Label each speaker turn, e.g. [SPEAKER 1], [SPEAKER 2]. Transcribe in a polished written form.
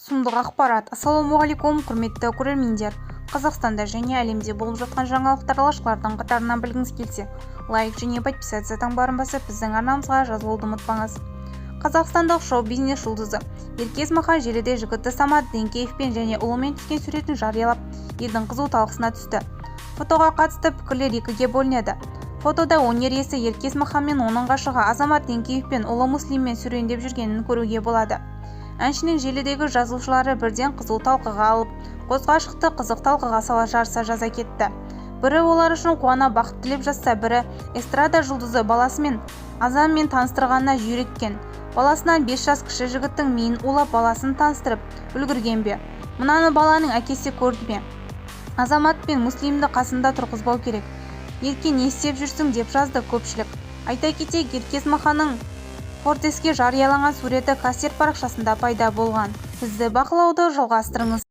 [SPEAKER 1] сұмдық ақпарат. Ассалаумағалейкум, құрметті көрермендер. Қазақстанда және әлемде болып жатқан жаңалықтар алғашқылардың қатарынан білгіңіз келсе, лайк және подписация таңбарын басып, біздің арнамызға жазылуды ұмытпаңыз. Қазақстандық шоу-бизнес жұлдызы Ерке Есмахан желіде жігіті Самат Денкеевпен және ұлымен түскен суретін жариялап, елдің қызу талқысына түсті. Фотоға қатысты пікірлер екіге бөлінеді. Фотода өнер иесі Ерке Есмахан мен оның ғашығы Азамат Денкеевпен ұлы Муслиммен сүрендеп жүргенін көруге болады. Әншінің желідегі жазылушылары бірден қызу талқыға алып, қос ғашықты қызық талқыға сала жарыса жаза кетті. Бірі олар үшін қуана бақыт тілеп жатса, бірі эстрада жұлдызы баласымен Азаммен таныстырғанына жүйреткен. Баласынан 5 жас кіші жігіттің миын улап баласын таныстырып үлгерген бе? Мынаны баланың әкесі көрді ме? Азамат пен Муслимді қасында тұрғызбау керек. Ерке, не істеп жүрсің деп жазды көпшілік. Айта кетейік, Ерке Есмаханның Фортеске жарияланған суреті кассир парақшасында пайда болған. Бізді бақылауды жалғастырыңыз.